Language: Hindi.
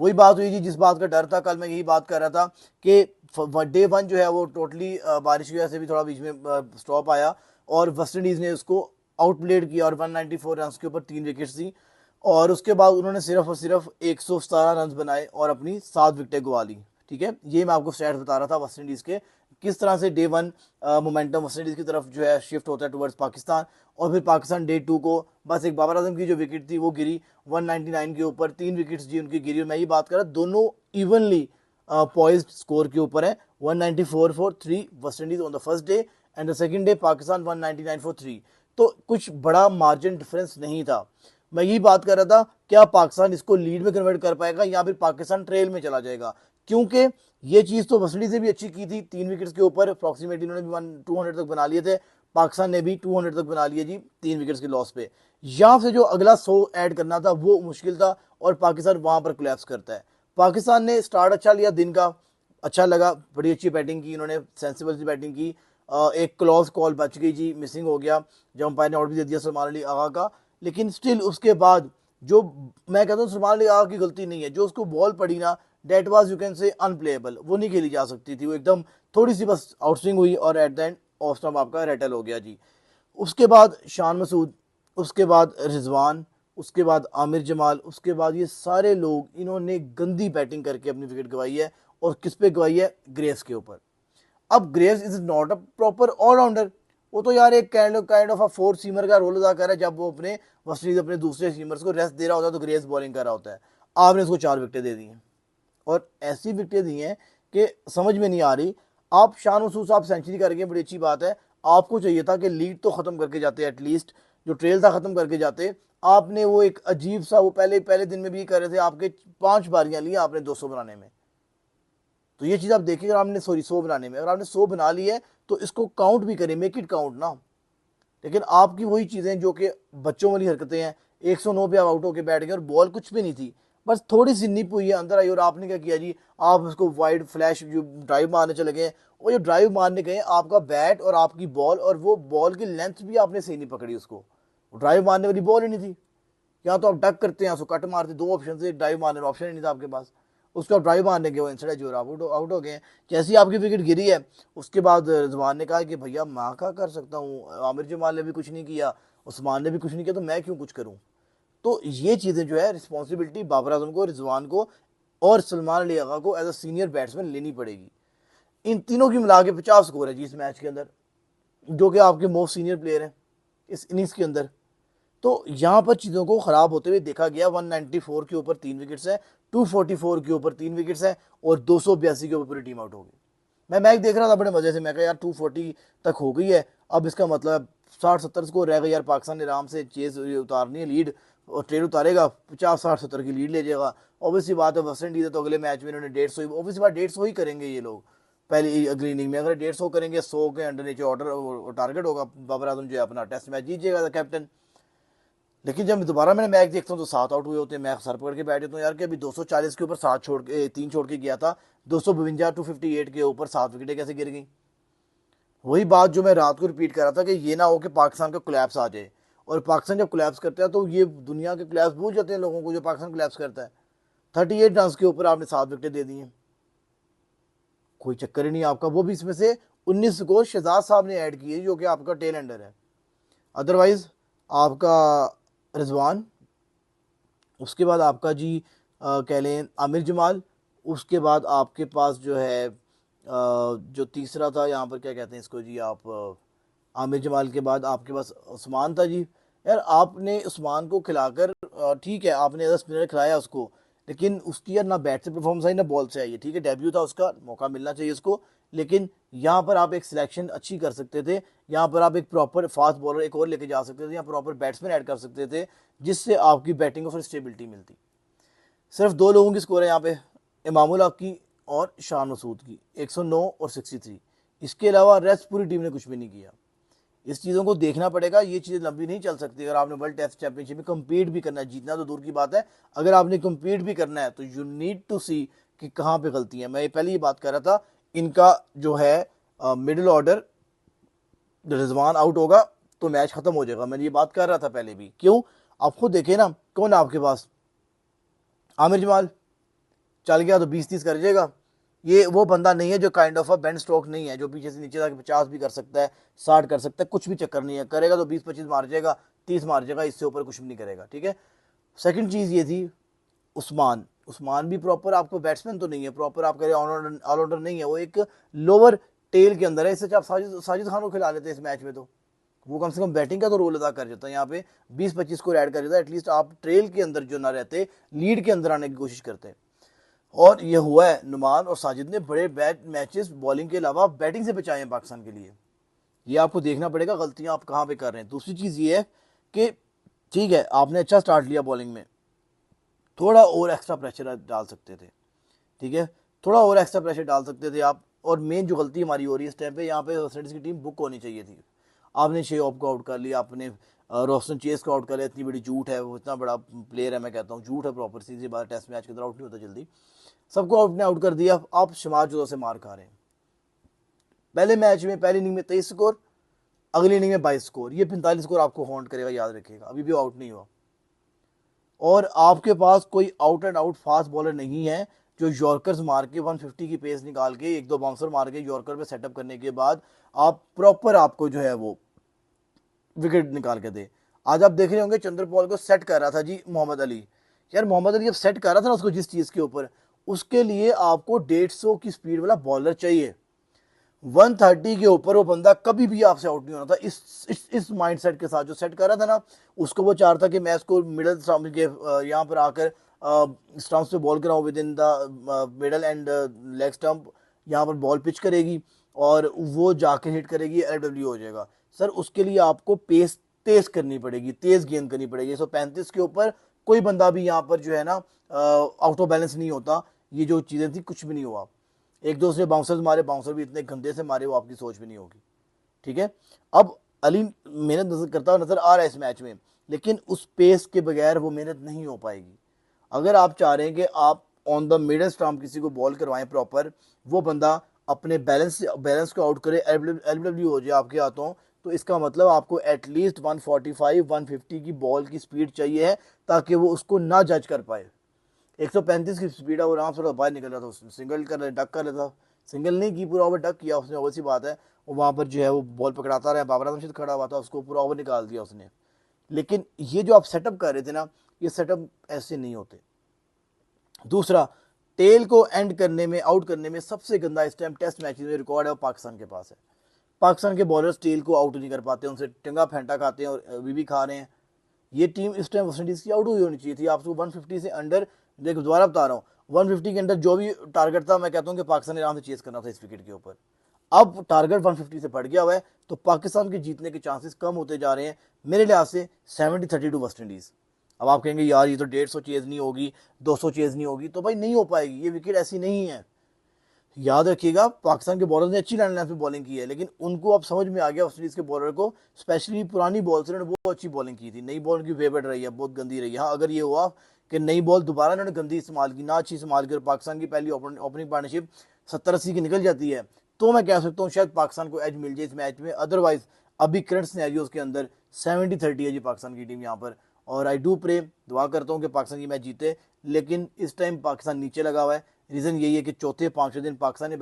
वही बात हुई जी जिस बात का डर था, कल मैं यही बात कर रहा था कि डे वन जो है वो टोटली बारिश की वजह से भी थोड़ा बीच में स्टॉप आया और वेस्ट इंडीज ने उसको आउटप्लेड किया और 194 रन के ऊपर 3 विकेट्स थी। और उसके बाद उन्होंने सिर्फ और सिर्फ 117 रन बनाए और अपनी 7 विकेटें गवा ली। ठीक है, ये मैं आपको स्टैट्स बता रहा था वेस्ट इंडीज के, किस तरह से day one momentum West Indies की तरफ जो है शिफ्ट होता है टुवर्ड्स पाकिस्तान। और फिर पाकिस्तान डे टू को बस एक बाबर आजम की जो विकेट थी वो गिरी 199 के ऊपर, 3 विकेट्स जी उनकी गिरी। और मैं ये बात कर रहा दोनों इवनली पॉइज्ड स्कोर के ऊपर है, 194 for 3 West Indies on the first day and the second day Pakistan 199 for 3। तो कुछ बड़ा मार्जिन डिफरेंस नहीं था। मैं यही बात कर रहा था क्या पाकिस्तान इसको लीड में कन्वर्ट कर पाएगा या फिर पाकिस्तान ट्रेल में चला जाएगा, क्योंकि ये चीज तो वेस्ट इंडीज से भी अच्छी की थी, 3 विकेट्स के ऊपर अप्रॉक्सीमेटली उन्होंने भी 200 तक बना लिए थे, पाकिस्तान ने भी 200 तक बना लिए जी 3 विकेट्स के लॉस पे। यहाँ से जो अगला 100 ऐड करना था वो मुश्किल था और पाकिस्तान वहां पर कोलैप्स करता है। पाकिस्तान ने स्टार्ट अच्छा लिया दिन का, अच्छा लगा, बड़ी अच्छी बैटिंग की इन्होंने, सेंसिबल सी बैटिंग की। एक क्लॉज कॉल बच गई जी, मिसिंग हो गया, जब अंपायर ने आउट भी दे दिया सलमान अली आगा का। लेकिन स्टिल उसके बाद जो, मैं कहता हूँ सलमान अली आगा की गलती नहीं है, जो उसको बॉल पड़ी ना that was you can say unplayable, वो नहीं खेली जा सकती थी, वो एकदम थोड़ी सी बस आउटस्विंग हुई और at the end off stump आपका रेटल हो गया जी। उसके बाद शान मसूद, उसके बाद रिजवान, उसके बाद आमिर जमाल, उसके बाद ये सारे लोग इन्होंने गंदी बैटिंग करके अपनी विकेट गवाई है। और किस पे गवाई है? ग्रेव्स के ऊपर। अब Graves is not a proper allrounder, वो तो यार एक kind of a fourth seamer का रोल अदा कर रहा है। जब वो अपने वेस्ट इंडीज अपने दूसरे सीमर्स को रेस्ट दे रहा होता है तो ग्रेव्स बॉलिंग कर रहा होता है। आपने उसको 4 विकेटें दे दी हैं और ऐसी विकेटें दी हैं कि समझ में नहीं आ रही। आप शान मसूद साहब सेंचुरी कर गए, बड़ी अच्छी बात है, आपको चाहिए था कि लीड तो खत्म करके जाते, एटलीस्ट जो ट्रेल था खत्म करके जाते। आपने वो एक अजीब सा, वो पहले पहले दिन में भी कर रहे थे, आपके 5 बारियां ली आपने 200 बनाने में। तो ये चीज आप देखिए, अगर आपने सॉरी 100 बनाने में, अगर आपने 100 बना ली है तो इसको काउंट भी करें, मेक इट काउंट ना। लेकिन आपकी वही चीजें जो कि बच्चों वाली हरकतें हैं, 109 पे आप आउट होकर बैठ गए और बॉल कुछ भी नहीं थी, बस थोड़ी सी निप हुई है, अंदर आई और आपने क्या किया जी, आप उसको वाइड फ्लैश जो ड्राइव मारने चले गए। वो जो ड्राइव मारने गए, आपका बैट और आपकी बॉल, और वो बॉल की लेंथ भी आपने सही नहीं पकड़ी, उसको ड्राइव मारने वाली बॉल ही नहीं थी। या तो आप डक करते हैं, उसको कट मारते, दो ऑप्शन से, ड्राइव मारने का ऑप्शन ही नहीं था आपके पास। उसको आप ड्राइव मारने के वो इंस्टेड जो आउट हो गए हैं। जैसे ही आपकी विकेट गिरी है उसके बाद रिजवान ने कहा कि भैया मैं क्या कर सकता हूँ, आमिर जमाल ने भी कुछ नहीं किया, उस्मान ने भी कुछ नहीं किया, तो मैं क्यों कुछ करूँ। तो ये चीज़ें जो है रिस्पॉन्सिबिलिटी बाबर आजम को, रिजवान को और सलमान अली आगा को एज अ सीनियर बैट्समैन लेनी पड़ेगी। इन तीनों की मिला के 50 स्कोर है जी इस मैच के अंदर, जो कि आपके मोस्ट सीनियर प्लेयर हैं इस इनिंग्स के अंदर। तो यहाँ पर चीज़ों को खराब होते हुए देखा गया। 194 के ऊपर 3 विकेट्स है, 244 के ऊपर 3 विकेट्स है और 282 के ऊपर पूरी टीम आउट हो गई। मैं मैच देख रहा था बड़े मजे से, मैं कहा यार 240 तक हो गई है, अब इसका मतलब 60-70 स्कोर रह गए यार, पाकिस्तान ने आराम से चेज उतारनी है, लीड और ट्रेड उतारेगा, 50-60-70 की लीड ले जाएगा। ऑब्वियसली बात है वेस्ट इंडीज है तो अगले मैच में इन्होंने 150, ऑब्वियसली बात 150 ही करेंगे ये लोग पहले अगली इनिंग में। अगर 150 करेंगे, 100 के अंडर नीचे ऑर्डर टारगेट होगा, बाबर आजम जो है अपना टेस्ट मैच जीत कैप्टन। लेकिन जब दोबारा मैंने मैच देखता हूँ तो 7 आउट हुए होते हैं, मैं सर पकड़ के बैठ जाता हूँ यार कि अभी 240 के ऊपर 3 छोड़ के गया था, 252 258 के ऊपर 7 विकेटें कैसे गिर गई। वही बात जो मैं रात को रिपीट कर रहा था कि ये ना हो कि पाकिस्तान का कोलैप्स आ जाए, और पाकिस्तान जब कोलैप्स करता है तो ये दुनिया के कोलैप्स भूल जाते हैं लोगों को, जो पाकिस्तान कोलैप्स करता है। 38 रन के ऊपर आपने 7 विकेटें दे दी हैं, कोई चक्कर ही नहीं आपका, वो भी इसमें से 19 स्कोर शहजाद साहब ने ऐड किए जो कि आपका टेल एंडर है। अदरवाइज आपका रिजवान, उसके बाद आपका जी कह लें आमिर जमाल, उसके बाद आपके पास जो है जो तीसरा था यहाँ पर क्या कहते हैं इसको जी, आप आमिर जमाल के बाद आपके पास उस्मान था जी। यार आपने उस्मान को खिलाकर ठीक है, आपने एज अ स्पिनर खिलाया उसको, लेकिन उसकी यार ना बैट से परफॉर्मेंस आई ना बॉल से आई है। ठीक है, डेब्यू था उसका, मौका मिलना चाहिए उसको, लेकिन यहाँ पर आप एक सिलेक्शन अच्छी कर सकते थे, यहाँ पर आप एक प्रॉपर फास्ट बॉलर एक और लेके जा सकते थे, यहाँ प्रॉपर बैट्समैन ऐड कर सकते थे, जिससे आपकी बैटिंग को फिर स्टेबिलिटी मिलती। सिर्फ दो लोगों की स्कोर है यहाँ पे, इमामुल हक की और शान मसूद की, 109 और 63। इसके अलावा रेस्ट पूरी टीम ने कुछ भी नहीं किया। इस चीज़ों को देखना पड़ेगा, ये चीज़ें लंबी नहीं चल सकती। अगर आपने वर्ल्ड टेस्ट चैंपियनशिप में कम्पीट भी करना है, जीतना तो दूर की बात है, अगर आपने कम्पीट भी करना है तो यू नीड टू सी कि कहाँ पे गलती है। मैं पहले ही बात कर रहा था, इनका जो है मिडिल ऑर्डर, रिजवान आउट होगा तो मैच खत्म हो जाएगा, मैंने ये बात कर रहा था पहले भी। क्यों? आप खुद देखे ना, कौन है आपके पास? आमिर जमाल, चल गया तो 20-30 कर जाएगा। ये वो बंदा नहीं है जो kind of a bend stroke नहीं है, जो पीछे से नीचे तक 50 भी कर सकता है, 60 कर सकता है, कुछ भी चक्कर नहीं है। करेगा तो 20-25 मार जाएगा, 30 मार जाएगा, इससे ऊपर कुछ भी नहीं करेगा। ठीक है। सेकंड चीज़ ये थी उस्मान। उस्मान भी प्रॉपर आपको बैट्समैन तो नहीं है, प्रॉपर आप कह रहे ऑलराउंडर नहीं है, वो एक लोअर टेल के अंदर है। इससे आप साजिद खान को खिला लेते हैं इस मैच में, तो वो कम से कम बैटिंग का तो रोल अदा कर जाता है। यहाँ पे 20-25 को ऐड कर जाता है, एटलीस्ट आप ट्रेल के अंदर जो ना रहते, लीड के अंदर आने की कोशिश करते हैं। और ये हुआ है, नुमान और साजिद ने बड़े बैट मैचेस बॉलिंग के अलावा बैटिंग से बचाए हैं पाकिस्तान के लिए। ये आपको देखना पड़ेगा गलतियां आप कहाँ पे कर रहे हैं। दूसरी चीज़ ये है कि ठीक है, आपने अच्छा स्टार्ट लिया बॉलिंग में, थोड़ा और एक्स्ट्रा प्रेशर डाल सकते थे। ठीक है, थोड़ा और एक्स्ट्रा प्रेशर डाल सकते थे आप। और मेन जो गलती हमारी हो रही है इस टाइम पे, यहाँ पे वेस्ट इंडीज़ की टीम बुक होनी चाहिए थी। आपने शेऑफ को आउट कर लिया, आपने रोशन चेस को आउट कर लिया। इतनी बड़ी झूठ है, वो इतना बड़ा प्लेयर है, मैं कहता हूँ झूठ है प्रॉपर। सीधी बात, टेस्ट मैच के अंदर आउट नहीं होता जल्दी। सबको आपने आउट कर दिया, आप शुमार जुदा से मार खा रहे हैं। पहले मैच में पहली इनिंग में 23 स्कोर, अगली इनिंग में 22 स्कोर, ये 45 स्कोर आपको हॉन्ट करेगा, याद रखिएगा। अभी भी आउट नहीं हुआ, और आपके पास कोई out and out fast bowler नहीं है जो यॉर्कर्स मार के 150 की पेस निकाल के, एक दो बाउंसर मार के यॉर्कर पे सेटअप करने के बाद आप प्रॉपर आपको जो है वो विकेट निकाल के दे। आज आप देख रहे होंगे चंद्रपॉल को सेट कर रहा था जी मोहम्मद अली। यार मोहम्मद अली जब सेट कर रहा था ना उसको जिस चीज़ के ऊपर, उसके लिए आपको 150 की स्पीड वाला बॉलर चाहिए। 130 के ऊपर वो बंदा कभी भी आपसे आउट नहीं होना था। इस माइंडसेट के साथ जो सेट कर रहा था ना, उसको वो चाह रहा था कि मैं इसको मिडल स्टंप के यहाँ पर आकर स्टंप्स पे बॉल कराऊँ within the middle and leg stump. यहाँ पर बॉल पिच करेगी और वो जाके हिट करेगी, एलडब्ल्यू हो जाएगा। सर उसके लिए आपको पेस तेज करनी पड़ेगी, तेज गेंद करनी पड़ेगी। 135 के ऊपर कोई बंदा भी यहाँ पर जो है ना आउट ऑफ बैलेंस नहीं होता। ये जो चीज़ें थी कुछ भी नहीं हुआ। एक दो से बाउंसर्स मारे, बाउंसर भी इतने गंदे से मारे, वो आपकी सोच भी नहीं होगी। ठीक है। अब अली मेहनत करता हुआ नजर आ रहा है इस मैच में, लेकिन उस पेस के बगैर वो मेहनत नहीं हो पाएगी। अगर आप चाह रहे हैं कि आप ऑन द मिडल स्टंप किसी को बॉल करवाएं प्रॉपर, वो बंदा अपने बैलेंस को आउट करे, एलडब्ल्यू हो जाए आपके हाथों, तो इसका मतलब आपको एटलीस्ट 145-150 की बॉल की स्पीड चाहिए है, ताकि वो उसको ना जज कर पाए। 135 की स्पीड है, वो आराम से बाहर निकल रहा था, उसने सिंगल कर डक कर रहा था। सिंगल नहीं की, पूरा ओवर डक किया उसने, ओवर सी बात है। वो वहाँ पर जो है वो बॉल पकड़ाता रहा, बाबर आजम खड़ा हुआ था, उसको पूरा ओवर निकाल दिया उसने। लेकिन ये जो आप सेटअप कर रहे थे ना, ये सेटअप ऐसे नहीं होते। दूसरा, टेल को एंड करने में, आउट करने में सबसे गंदा इस टाइम टेस्ट मैच में रिकॉर्ड है वो पाकिस्तान के पास है। पाकिस्तान के बॉलर्स टेल को आउट नहीं कर पाते, उनसे टंगा फेंटा खाते हैं और अभी भी खा रहे हैं। ये टीम इस टाइम वेस्ट इंडीज की आउट हुई होनी चाहिए थी। आपको 150 से अंडर, देखो दोबारा बता रहा हूँ, 150 के अंदर जो भी टारगेट था, मैं कहता हूँ कि पाकिस्तान ने आराम से चेस करना था इस विकेट के ऊपर। अब टारगेट 150 से बढ़ गया हुआ है, तो पाकिस्तान के जीतने के चांसेस कम होते जा रहे हैं मेरे लिहाज से 70-30 टू वेस्ट इंडीज। अब आप कहेंगे यार ये तो 150 चेज नहीं होगी, 200 चेज नहीं होगी, तो भाई नहीं हो पाएगी, ये विकेट ऐसी नहीं है। याद रखिएगा पाकिस्तान के बॉलर ने अच्छी लैंड लाइन पे बॉलिंग की है, लेकिन उनको अब समझ में आ गया वेस्ट इंडीज के बॉलर को, स्पेशली पुरानी बॉल से उन्होंने वो अच्छी बॉलिंग की थी। नई बॉल की वेबड रही है, बहुत गंदी रही है। हाँ, अगर ये हुआ कि नई बॉल दोबारा उन्होंने गंदी इस्तेमाल की, ना अच्छी इस्तेमाल की, और पाकिस्तान की पहली ओपनिंग पार्टनरशिप 70-80 की निकल जाती है, तो मैं कह सकता हूँ शायद पाकिस्तान को एज मिल जाए इस मैच में। अदरवाइज अभी करंट सिनेरियोज के अंदर 70-30 है जी पाकिस्तान की टीम यहाँ पर। और आई डू प्रे, दुआ करता हूँ कि पाकिस्तान की मैच जीते, लेकिन इस टाइम पाकिस्तान नीचे लगा हुआ है। रीज़न यही है कि चौथे पांचवें दिन पाकिस्तान ने